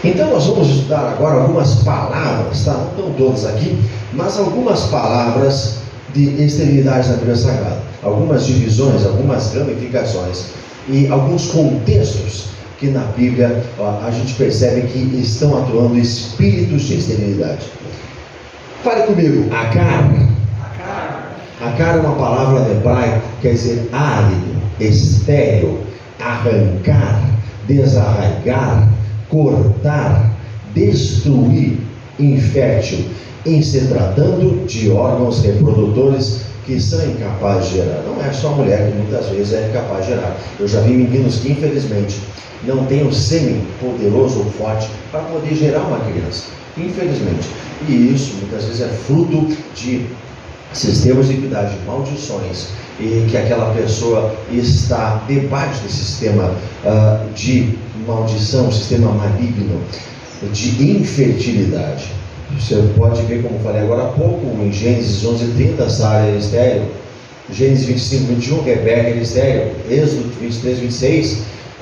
Então nós vamos estudar agora algumas palavras, tá? Não estão todas aqui, mas algumas palavras de esterilidade na Bíblia Sagrada. Algumas divisões, algumas ramificações e alguns contextos que na Bíblia a gente percebe que estão atuando espíritos de esterilidade. Fale comigo, Agar. Agar é uma palavra no hebraico, quer dizer árido, estéril, arrancar, desarraigar, cortar, destruir, infértil, em se tratando de órgãos reprodutores que são incapazes de gerar. Não é só a mulher que muitas vezes é incapaz de gerar. Eu já vi meninos que infelizmente não têm o sêmen poderoso ou forte para poder gerar uma criança, infelizmente. E isso muitas vezes é fruto de sistemas de iniquidade, de maldições, e que aquela pessoa está debaixo desse sistema de maldição, sistema maligno, de infertilidade. Você pode ver, como falei agora há pouco, em Gênesis 11:30, Sara era estéril, Gênesis 25:21, Rebeca era estéril, Êxodo 23:26,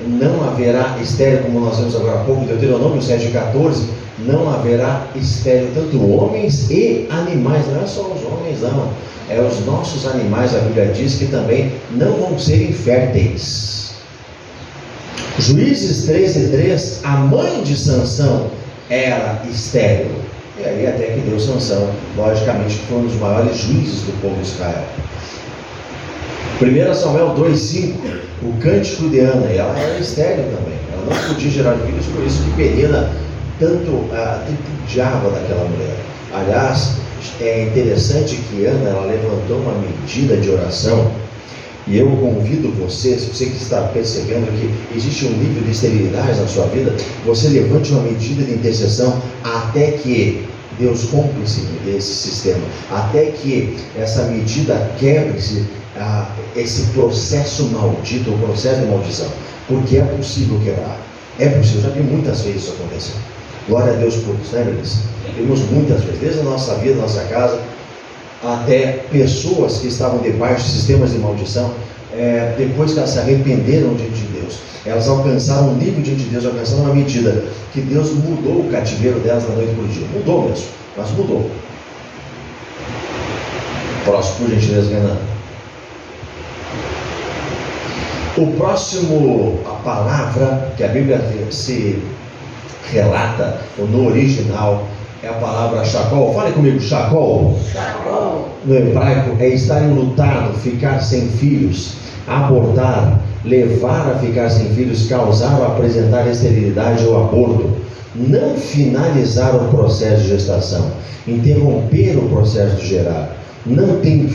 não haverá estéril, como nós vemos agora há pouco, Deuteronômio 7:14, não haverá estéril, tanto homens e animais. Não é só os homens, não, é os nossos animais. A Bíblia diz que também não vão ser inférteis. Juízes 13:3, a mãe de Sansão era estéril, e aí até que deu Sansão, logicamente que foi um dos maiores juízes do povo de Israel. 1 Samuel 2:5, o cântico de Ana, e ela era estéril também, ela não podia gerar filhos, por isso que Penina tanto tripudiava daquela mulher. Aliás, é interessante que Ana, ela levantou uma medida de oração, e eu convido você, se você que está percebendo que existe um nível de esterilidade na sua vida, você levante uma medida de intercessão até que Deus rompa esse sistema, até que essa medida quebre esse processo maldito, o processo de maldição, porque é possível quebrar, é possível. Eu já vi muitas vezes isso acontecer. Glória a Deus por isso, né, Melissa? Vimos muitas vezes, desde a nossa vida, nossa casa, até pessoas que estavam debaixo de sistemas de maldição, depois que elas se arrependeram diante de Deus, elas alcançaram um nível diante de Deus, alcançaram uma medida que Deus mudou o cativeiro delas da noite para o dia. Mudou mesmo, mas mudou. Próximo, por gentileza, Renan. O próximo, a palavra que a Bíblia se relata, no original, é a palavra Shakol. Fale comigo, Shakol. Shakol. No hebraico é estar enlutado, ficar sem filhos, abortar, levar a ficar sem filhos, causar ou apresentar esterilidade ou aborto, não finalizar o processo de gestação, interromper o processo de gerar, não ter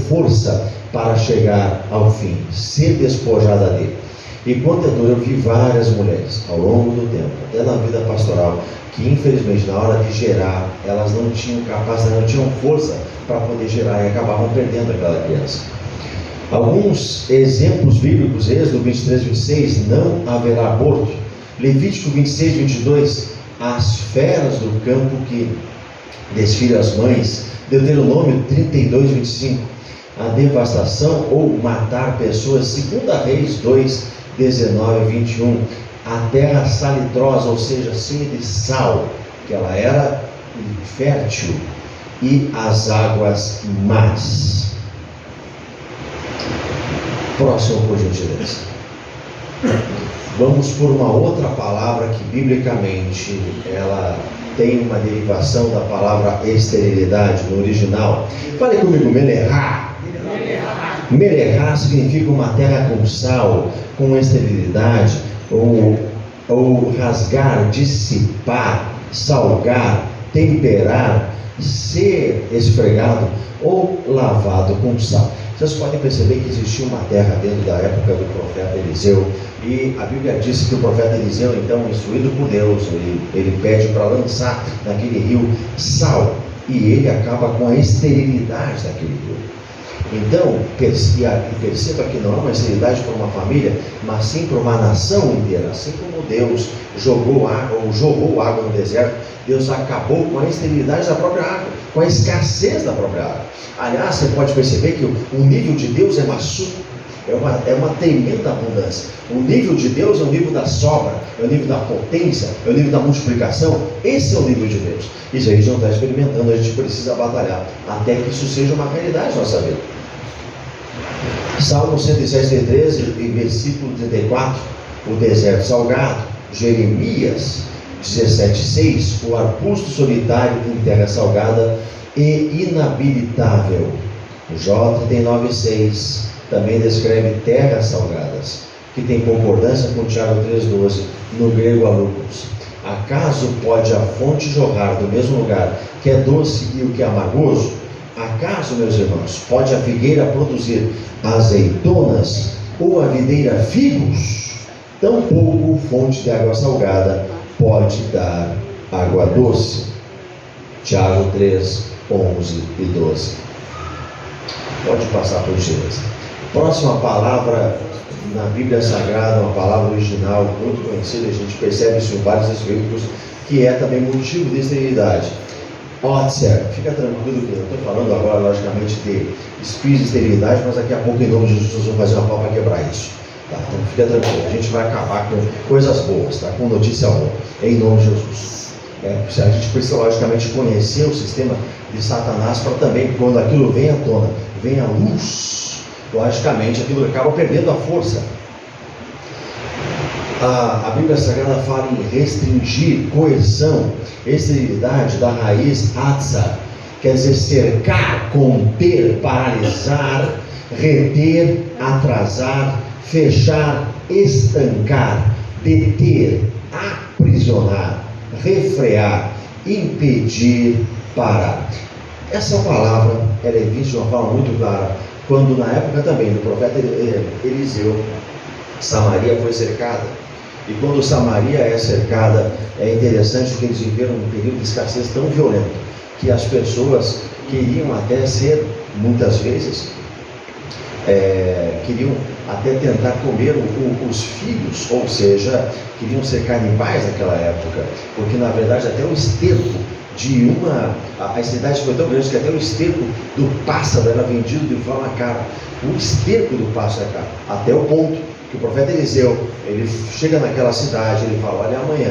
força para chegar ao fim, ser despojada dele. E quanto é duro, eu vi várias mulheres ao longo do tempo, até na vida pastoral, que infelizmente na hora de gerar, elas não tinham capacidade, não tinham força para poder gerar e acabavam perdendo aquela criança. Alguns exemplos bíblicos: Êxodo 23:26, não haverá aborto. Levítico 26:22, as feras do campo que desfilam as mães. Deuteronômio 32:25, a devastação ou matar pessoas. 2 Reis 2:19-21, a terra salitrosa, ou seja, cheia de sal, que ela era fértil, e as águas más. Próximo, por gentileza. Vamos por uma outra palavra que biblicamente ela tem uma derivação da palavra esterilidade no original. Fale comigo, Melerá. Melerá significa uma terra com sal, com esterilidade, ou rasgar, dissipar, salgar, temperar, ser esfregado ou lavado com sal. Vocês podem perceber que existia uma terra dentro da época do profeta Eliseu, e a Bíblia diz que o profeta Eliseu, então, instruído por Deus, ele pede para lançar naquele rio sal, e ele acaba com a esterilidade daquele rio. Então, perceba que não é uma esterilidade para uma família, mas sim para uma nação inteira. Assim como Deus jorrou água no deserto, Deus acabou com a esterilidade da própria água, com a escassez da própria água. Aliás, você pode perceber que o nível de Deus é maçudo. É uma tremenda abundância. O nível de Deus é o nível da sobra, é o nível da potência, é o nível da multiplicação. Esse é o nível de Deus. Isso a gente não está experimentando, a gente precisa batalhar até que isso seja uma realidade na nossa vida. Salmo 163, versículo 34, o deserto salgado. Jeremias 17,6, o arbusto solitário em terra salgada e inabilitável. Jó 39,6 também descreve terras salgadas, que tem concordância com Tiago 3,12, no grego alugos. Acaso pode a fonte jorrar do mesmo lugar que é doce e o que é amargoso? Acaso, meus irmãos, pode a figueira produzir azeitonas ou a videira figos? Tampouco fonte de água salgada pode dar água doce. Tiago 3, 11 e 12. Pode passar por gentileza. Próxima palavra na Bíblia Sagrada, uma palavra original muito conhecida, a gente percebe isso em vários escritos, que é também motivo de esterilidade. Otzer, fica tranquilo que eu estou falando agora, logicamente, de espírito de esterilidade, mas daqui a pouco, em nome de Jesus, nós vamos fazer uma prova para quebrar isso. Tá? Então fica tranquilo, a gente vai acabar com coisas boas, tá? Com notícia boa, em nome de Jesus. A gente precisa, logicamente, conhecer o sistema de Satanás para também, quando aquilo vem à tona, vem à luz, logicamente aquilo acaba perdendo a força. A Bíblia Sagrada fala em restringir, coerção, esterilidade da raiz atza, quer dizer cercar, conter, paralisar, reter, atrasar, fechar, estancar, deter, aprisionar, refrear, impedir, parar. Essa palavra ela é vista de uma forma muito clara quando na época também do profeta Eliseu, Samaria foi cercada. E quando Samaria é cercada, é interessante que eles viveram um período de escassez tão violento que as pessoas queriam até ser, muitas vezes, queriam até tentar comer os filhos, ou seja, queriam ser canibais naquela época, porque na verdade até o esterco de a cidade foi tão grande que até o esterco do pássaro era vendido de forma cara. O esterco do pássaro é caro, até o ponto que o profeta Eliseu, ele chega naquela cidade, ele fala, olha, amanhã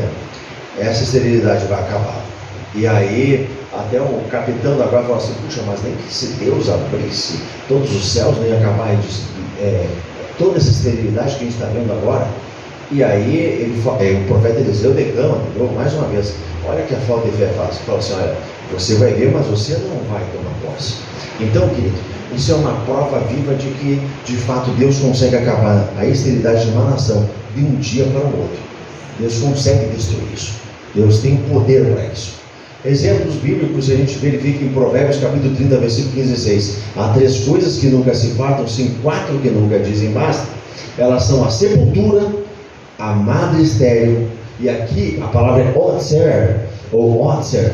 essa esterilidade vai acabar. E aí até o capitão da guarda falou assim, puxa, mas nem que se Deus abrisse todos os céus, nem acabar toda essa esterilidade que a gente está vendo agora. E aí o profeta Eliseu declama, mais uma vez, olha que a falta de fé é fácil. Fala assim, olha, você vai ver, mas você não vai tomar posse. Então, querido, isso é uma prova viva de que, de fato, Deus consegue acabar a esterilidade de uma nação de um dia para o outro. Deus consegue destruir isso. Deus tem poder para isso. Exemplos bíblicos a gente verifica em Provérbios capítulo 30, versículo 15 e 16. Há 3 coisas que nunca se fartam, sim, 4 que nunca dizem basta. Elas são a sepultura, a madre estéril, e aqui a palavra é Otzer, ou Otzer,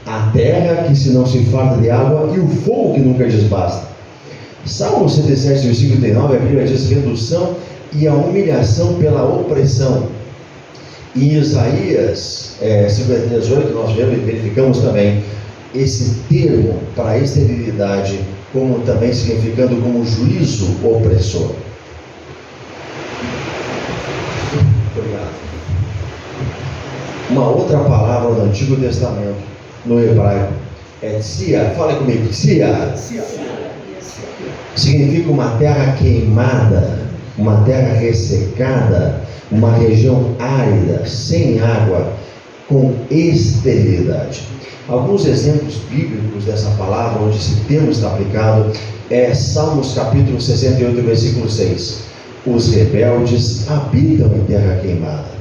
a terra que se não se farta de água, e o fogo que nunca diz basta. Salmo 107, versículo 39, a Bíblia diz redução e a humilhação pela opressão. Em Isaías 53:8, nós verificamos também esse termo para a esterilidade, como também significando como juízo opressor. Obrigado. Uma outra palavra no Antigo Testamento, no hebraico, é tsia. Fala comigo, tsia. Significa uma terra queimada, uma terra ressecada, uma região árida, sem água, com esterilidade. Alguns exemplos bíblicos dessa palavra, onde esse termo está aplicado, é Salmos capítulo 68, versículo 6. Os rebeldes habitam em terra queimada.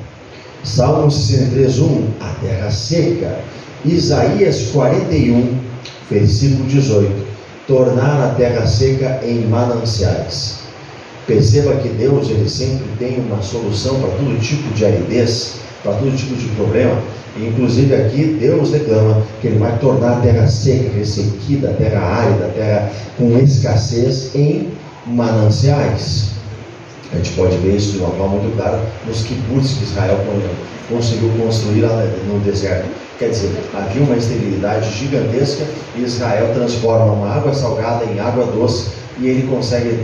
Salmos 63:1, a terra seca. Isaías 41, versículo 18, tornar a terra seca em mananciais. Perceba que Deus, ele sempre tem uma solução para todo tipo de aridez, para todo tipo de problema. E, inclusive aqui Deus declama que ele vai tornar a terra seca, ressequida, a terra árida, a terra com escassez em mananciais. A gente pode ver isso de uma forma muito clara nos kibbutz que Israel conseguiu construir lá no deserto. Quer dizer, havia uma esterilidade gigantesca e Israel transforma uma água salgada em água doce e ele consegue,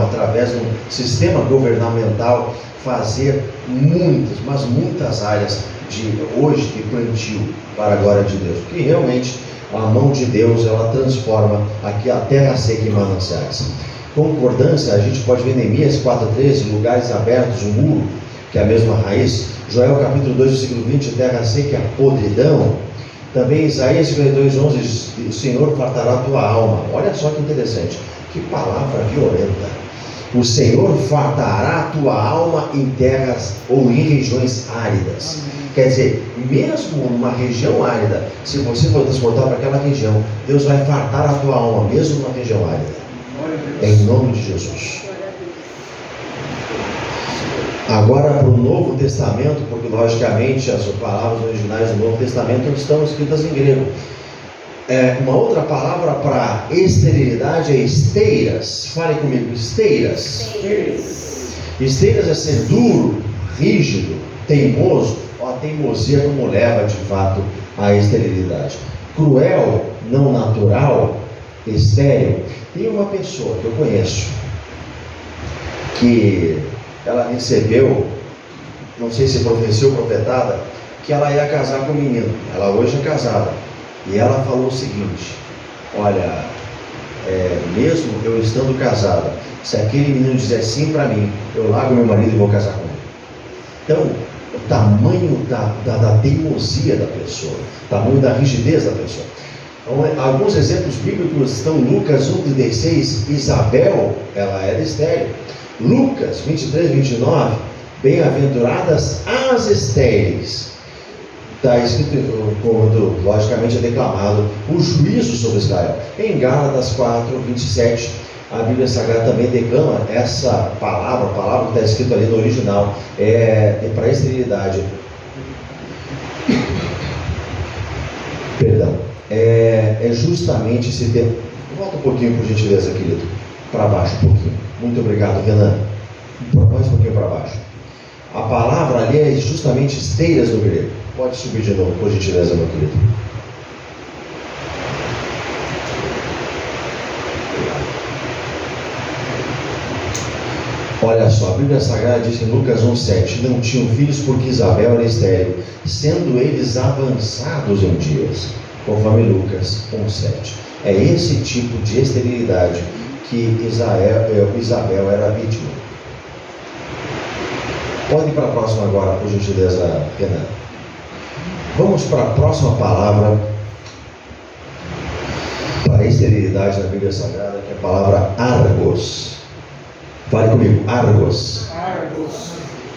através de um sistema governamental, fazer muitas, mas muitas áreas hoje de plantio para a glória de Deus, porque realmente a mão de Deus, ela transforma aqui a terra seca em mananciais. Concordância, a gente pode ver Neemias 4,13, lugares abertos, um muro, que é a mesma raiz. Joel capítulo 2, versículo 20, terra seca, podridão. Também Isaías 52,11, o Senhor fartará a tua alma. Olha só que interessante, que palavra violenta. O Senhor fartará a tua alma em terras ou em regiões áridas. Quer dizer, mesmo numa região árida, se você for transportar para aquela região, Deus vai fartar a tua alma, mesmo numa região árida. Em nome de Jesus. Agora para o Novo Testamento, porque logicamente as palavras originais do Novo Testamento estão escritas em grego. Uma outra palavra para esterilidade é esteiras. Fale comigo, esteiras. Esteiras é ser duro, rígido, teimoso, ou a teimosia como leva de fato à esterilidade. Cruel, não natural, estéril. Tem uma pessoa que eu conheço que ela recebeu, não sei se profecia ou profetada, que ela ia casar com um menino. Ela hoje é casada. E ela falou o seguinte: olha, mesmo eu estando casada, se aquele menino dizer sim para mim, eu largo meu marido e vou casar com ele. Então, o tamanho da teimosia da pessoa, o tamanho da rigidez da pessoa. Então, alguns exemplos bíblicos estão em Lucas 1,36, Isabel, ela era estéril. Lucas 23, 29, bem-aventuradas as estéreis. Está escrito, logicamente é declamado, o juízo sobre Israel. Em Gálatas 4, 27, a Bíblia Sagrada também declama essa palavra, a palavra que está escrita ali no original, é para a esterilidade. Perdão. É justamente esse tempo. Volta um pouquinho, por gentileza, querido. Para baixo um pouquinho. Muito obrigado, Renan. Mais um pouquinho para baixo. A palavra ali é justamente esteiras no grego. Pode subir de novo, por gentileza, meu querido. Olha só, a Bíblia Sagrada diz em Lucas 1,7: não tinham filhos porque Isabel era estéril, sendo eles avançados em dias, conforme Lucas 1,7. É esse tipo de esterilidade que Isabel era vítima. Pode ir para a próxima agora, por gentileza, Renan. Vamos para a próxima palavra para a esterilidade na Bíblia Sagrada, que é a palavra argos. Fale comigo, argos.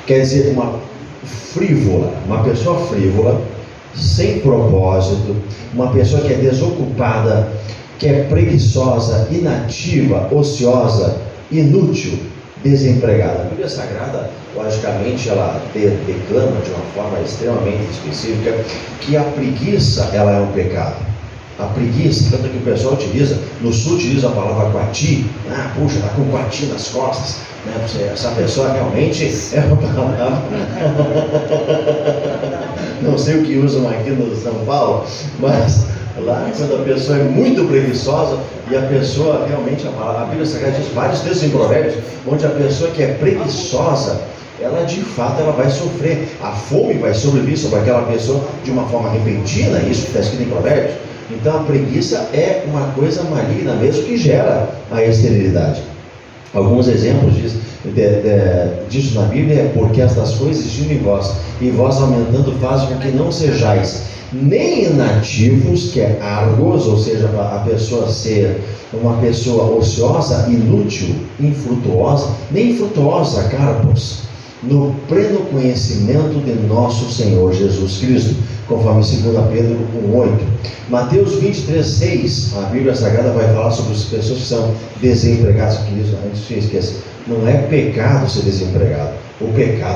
Quer dizer uma frívola, uma pessoa frívola, sem propósito, uma pessoa que é desocupada, que é preguiçosa, inativa, ociosa, inútil, desempregada. A Bíblia Sagrada, logicamente, ela declama de uma forma extremamente específica que a preguiça, ela é um pecado. A preguiça, tanto que o pessoal utiliza, no sul utiliza a palavra quati, puxa, está com quati nas costas, né? Essa pessoa realmente é uma palavra, não sei o que usam aqui no São Paulo, mas lá quando a pessoa é muito preguiçosa e a pessoa realmente, a Bíblia Sagrada diz vários textos em Provérbios, onde a pessoa que é preguiçosa, ela de fato ela vai sofrer, a fome vai sobrevir sobre aquela pessoa de uma forma repentina, isso que está escrito em Provérbios. Então a preguiça é uma coisa maligna mesmo, que gera a esterilidade. Alguns exemplos disso na Bíblia é: porque estas coisas existiam em vós, e vós aumentando fazem com que não sejais nem inativos, que é argos, ou seja, a pessoa ser uma pessoa ociosa, inútil, infrutuosa, nem frutuosa, carpos, no pleno conhecimento de nosso Senhor Jesus Cristo, conforme 2 Pedro 1,8. Mateus 23,6, a Bíblia Sagrada vai falar sobre as pessoas que são desempregadas. Que isso, antes de esquecer, não é pecado ser desempregado. O pecado